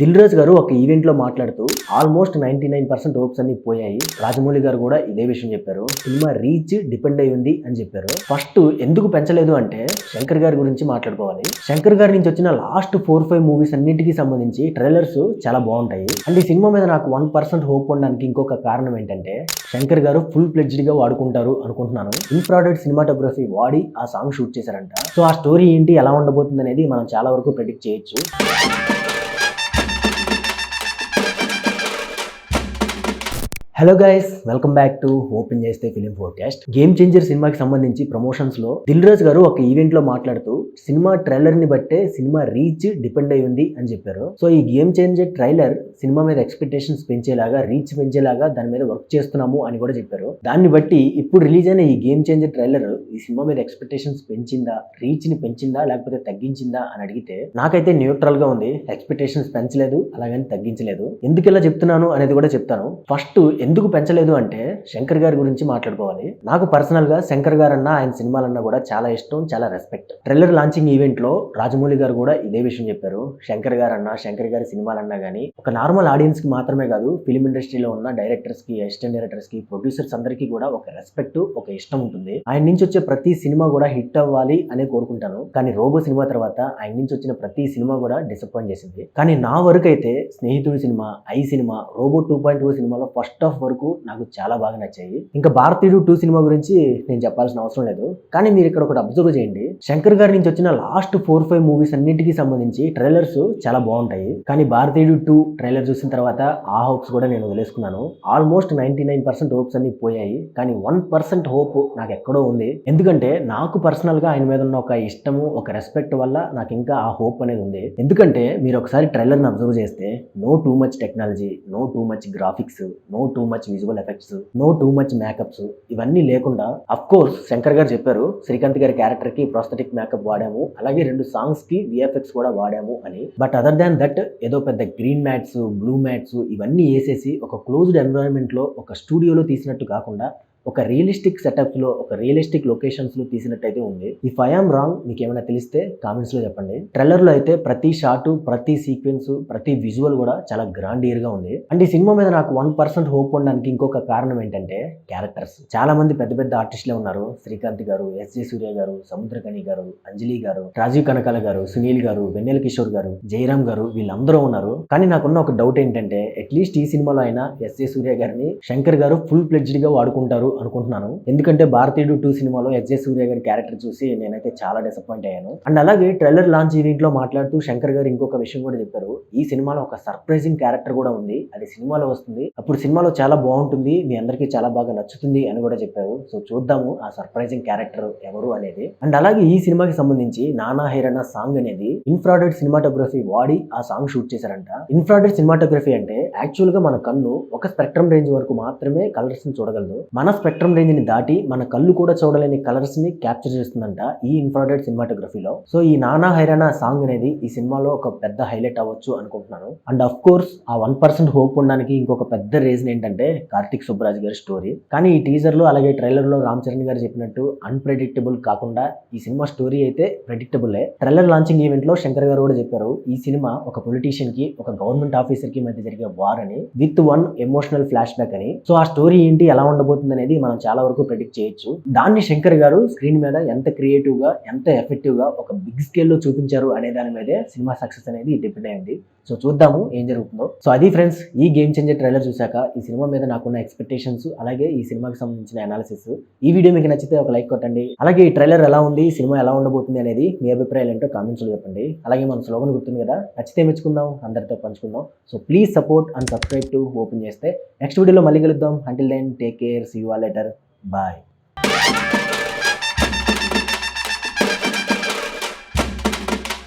దిల్ రాజు గారు ఒక ఈవెంట్లో మాట్లాడుతూ ఆల్మోస్ట్ 99% హోప్స్ అన్ని పోయాయి. రాజమౌళి గారు కూడా ఇదే విషయం చెప్పారు. సినిమా రీచ్ డిపెండ్ అయి ఉంది అని చెప్పారు. ఫస్ట్ ఎందుకు పెంచలేదు అంటే శంకర్ గారి గురించి మాట్లాడుకోవాలి. శంకర్ గారి నుంచి వచ్చిన లాస్ట్ 4-5 మూవీస్ అన్నింటికి సంబంధించి ట్రైలర్స్ చాలా బాగుంటాయి. అండ్ ఈ సినిమా మీద నాకు 1% హోప్ ఉండడానికి ఇంకొక కారణం ఏంటంటే శంకర్ గారు ఫుల్ ప్లెడ్జ్డ్ గా వాడుకుంటారు అనుకుంటున్నాను. ఇన్ఫ్రారెడ్ సినిమాటోగ్రఫీ వాడి ఆ సాంగ్ షూట్ చేశారంట. సో ఆ స్టోరీ ఏంటి, ఎలా ఉండబోతుంది అనేది మనం చాలా వరకు ప్రెడిక్ట్ చేయొచ్చు. Hello guys, welcome back to open చేస్తే ఫిలిం ఫోర్కాస్ట్. గేమ్ చేంజర్ సినిమాకి సంబంధించి ప్రమోషన్స్ లో దిల్ రాజు గారు ఒక ఈవెంట్ లో మాట్లాడుతూ సినిమా ట్రైలర్ ని బట్టే సినిమా రీచ్ డిపెండ్ అయి ఉంది అని చెప్పారు. సో ఈ గేమ్ చేంజర్ ట్రైలర్ సినిమా మీద ఎక్స్పెక్టేషన్స్ పెంచేలాగా, రీచ్ పెంచేలాగా దాని మీద వర్క్ చేస్తున్నాము అని కూడా చెప్పారు. దాన్ని బట్టి ఇప్పుడు రిలీజ్ అయిన ఈ గేమ్ చేంజర్ ట్రైలర్ ఈ సినిమా మీద ఎక్స్పెక్టేషన్స్ పెంచిందా, రీచ్ ని పెంచిందా లేకపోతే తగ్గించిందా అని అడిగితే నాకైతే న్యూట్రల్ గా ఉంది. ఎక్స్పెక్టేషన్స్ పెంచలేదు, అలాగని తగ్గించలేదు. ఎందుకు ఇలా చెప్తున్నాను అనేది కూడా చెప్తాను. ఫస్ట్ ఎందుకు పెంచలేదు అంటే శంకర్ గారి గురించి మాట్లాడుకోవాలి. నాకు పర్సనల్ గా శంకర్ గారు అన్న, ఆయన సినిమాలన్నా కూడా చాలా ఇష్టం, చాలా రెస్పెక్ట్. ట్రైలర్ లాంచింగ్ ఈవెంట్ లో రాజమౌళి గారు కూడా ఇదే విషయం చెప్పారు. శంకర్ గారు అన్న, శంకర్ గారి సినిమాలన్నా గానీ ఒక నార్మల్ ఆడియన్స్ కి మాత్రమే కాదు, ఫిలిం ఇండస్ట్రీలో ఉన్న డైరెక్టర్స్ కి, అసిస్టెంట్ డైరెక్టర్స్ కి, ప్రొడ్యూసర్స్ అందరికీ కూడా ఒక రెస్పెక్ట్, ఒక ఇష్టం ఉంటుంది. ఆయన నుంచి వచ్చే ప్రతి సినిమా కూడా హిట్ అవ్వాలి అనే కోరుకుంటాను. కానీ రోబో సినిమా తర్వాత ఆయన నుంచి వచ్చిన ప్రతి సినిమా కూడా డిసప్పాయింట్ చేసింది. కానీ నా వరకు అయితే స్నేహితుడి సినిమా, ఐ సినిమా, రోబో 2.0 సినిమాలో ఫస్ట్ ఆఫ్ వరకు నాకు చాలా బాగా నచ్చాయి. ఇంకా భారతీయుడు 2 సినిమా గురించి నేను చెప్పాల్సిన అవసరం లేదు. కానీ మీరు ఇక్కడ ఒకటి అబ్జర్వ్ చేయండి. శంకర్ గారి నుంచి వచ్చిన లాస్ట్ 4-5 మూవీస్ అన్నింటికి సంబంధించి ట్రైలర్స్ చాలా బాగుంటాయి. కానీ భారతీయుడు 2 ట్రైలర్ చూసిన తర్వాత ఆ హోప్స్ కూడా నేను వదిలేసుకున్నాను. ఆల్మోస్ట్ 99% హోప్స్ అన్ని పోయాయి. కానీ 1% హోప్ నాకు ఎక్కడో ఉంది. ఎందుకంటే నాకు పర్సనల్ గా ఆయన మీద ఉన్న ఒక ఇష్టము, ఒక రెస్పెక్ట్ వల్ల నాకు ఇంకా ఆ హోప్ అనేది ఉంది. ఎందుకంటే మీరు ఒకసారి ట్రైలర్ ని అబ్జర్వ్ చేస్తే no too much technology, no too much graphics, no too much visual effects, no too much makeups, ఇవన్నీ లేకుండా అఫ్ కోర్స్ శంకర్ గారు చెప్పారు శ్రీకాంత్ గారి క్యారెక్టర్ కి ప్రాస్థెటిక్ మేకప్ వాడాము, అలాగే 2 సాంగ్స్ కి విఎఫ్ఎక్స్ కూడా వాడాము అని. బట్ అదర్ దాన్ దట్ ఏదో పెద్ద గ్రీన్ మ్యాట్స్, బ్లూ మ్యాట్స్ ఇవన్నీ వేసేసి ఒక క్లోజ్డ్ ఎన్విరాన్మెంట్ లో, ఒక స్టూడియోలో తీసినట్టు కాకుండా ఒక రియలిస్టిక్ సెటప్స్ లో, ఒక రియలిస్టిక్ లొకేషన్స్ లో తీసినట్టయితే ఉంది. ఇఫ్ ఐ ఆమ్ రాంగ్, మీకు ఏమైనా తెలిస్తే కామెంట్స్ లో చెప్పండి. ట్రైలర్ లో అయితే ప్రతి షాట్, ప్రతి సీక్వెన్స్, ప్రతి విజువల్ కూడా చాలా గ్రాండియర్ గా ఉంది. అండ్ ఈ సినిమా మీద నాకు 1% హోప్ ఉండడానికి ఇంకొక కారణం ఏంటంటే క్యారెక్టర్స్. చాలా మంది పెద్ద పెద్ద ఆర్టిస్టులే ఉన్నారు. శ్రీకాంత్ గారు, ఎస్జే సూర్య గారు, సముద్రకని గారు, అంజలి గారు, రాజీవ్ కనకాల గారు, సునీల్ గారు, వెన్నెల కిషోర్ గారు, జయరామ్ గారు, వీళ్ళందరూ ఉన్నారు. కానీ నాకున్న ఒక డౌట్ ఏంటంటే అట్లీస్ట్ ఈ సినిమాలో అయినా ఎస్జే సూర్య గారిని శంకర్ గారు ఫుల్ ప్లెడ్జ్డ్ గా వాడుకుంటారు అనుకుంటున్నాను. ఎందుకంటే భారతీయుడు 2 సినిమాలో ఎస్జే సూర్య గారి క్యారెక్టర్ చూసి నేనైతే చాలా డిసప్పాయింట్ అయ్యాను. అండ్ అలాగే ట్రైలర్ లాంచ్ ఈవెంట్ లో మాట్లాడుతూ శంకర్ గారు ఇంకొక విషయం కూడా చెప్పారు. ఈ సినిమాలో ఒక సర్ప్రైజింగ్ క్యారెక్టర్ కూడా ఉంది, అది సినిమాలో వస్తుంది, అప్పుడు సినిమాలో చాలా బాగుంటుంది, మీ అందరికీ చాలా బాగా నచ్చుతుంది అని కూడా చెప్పారు. సో చూద్దాము ఆ సర్ప్రైజింగ్ క్యారెక్టర్ ఎవరు అనేది. అండ్ అలాగే ఈ సినిమాకి సంబంధించి నానా హైరానా సాంగ్ అనేది ఇన్ఫ్రారెడ్ సినిమాటోగ్రఫీ వాడి ఆ సాంగ్ షూట్ చేశారంట. ఇన్ఫ్రారెడ్ సినిమాటోగ్రఫీ అంటే యాక్చువల్ గా మన కన్ను ఒక స్పెక్ట్రమ్ రేంజ్ వరకు మాత్రమే కలర్స్ ని చూడగలదు. మన స్పెక్ట్రమ్ రేంజ్ ని దాటి మన కళ్ళు కూడా చూడలేని కలర్స్ ని క్యాప్చర్ చేస్తుందంట ఈ ఇన్ఫ్రారెడ్ సినిమాటోగ్రఫీలో. సో ఈ నానా హైరానా సాంగ్ అనేది ఈ సినిమాలో ఒక పెద్ద హైలైట్ అవ్వచ్చు అనుకుంటున్నాను. అండ్ అఫ్ కోర్స్ ఆ 1% హోప్ ఉండడానికి ఇంకొక పెద్ద రీజన్ ఏంటంటే కార్తిక్ సుబ్బరాజ్ గారి స్టోరీ. కానీ ఈ టీజర్ లో, అలాగే ట్రైలర్ లో రామ్ చరణ్ గారు చెప్పినట్టు అన్ప్రెడిక్టబుల్ కాకుండా ఈ సినిమా స్టోరీ అయితే ప్రెడిక్టబుల్. ట్రైలర్ లాంచింగ్ ఈవెంట్ లో శంకర్ గారు కూడా చెప్పారు ఈ సినిమా ఒక పొలిటీషియన్ కి, ఒక గవర్నమెంట్ ఆఫీసర్ కి మధ్య జరిగే వార్ అని, విత్ 1 ఎమోషనల్ ఫ్లాష్ బ్యాక్ అని. సో ఆ స్టోరీ ఏంటి, ఎలా ఉండబోతుంది అనేది మనం చాలా వరకు ప్రెడిక్ట్ చేయొచ్చు. దాన్ని శంకర్ గారు స్క్రీన్ మీద ఎంత క్రియేటివ్ గా, ఎంత ఎఫెక్టివ్ గా, ఒక బిగ్ స్కేల్ లో చూపించారు అనే దాని మీదే సినిమా సక్సెస్ అనేది డిపెండ్ అయింది. సో చూద్దాము ఏం జరుగుతుందో. సో అది ఫ్రెండ్స్, ఈ గేమ్ చేంజర్ ట్రైలర్ చూసాక ఈ సినిమా మీద నాకున్న ఎక్స్పెక్టేషన్స్, అలాగే ఈ సినిమాకి సంబంధించిన అనాలిసిస్. ఈ వీడియో మీకు నచ్చితే ఒక లైక్ కొట్టండి. అలాగే ఈ ట్రైలర్ ఎలా ఉంది, సినిమా ఎలా ఉండబోతుంది అనేది మీ అభిప్రాయాలు ఏంటో కామెంట్స్ లో చెప్పండి. అలాగే మన స్లోగన్ గుర్తుంది కదా, నచ్చితే మెచ్చుకుందాం, అందరితో పంచుకుందాం. So please support and subscribe to open చేస్తే. నెక్స్ట్ వీడియోలో మళ్ళీ కలుద్దాం. Until then take care, see you all later, bye.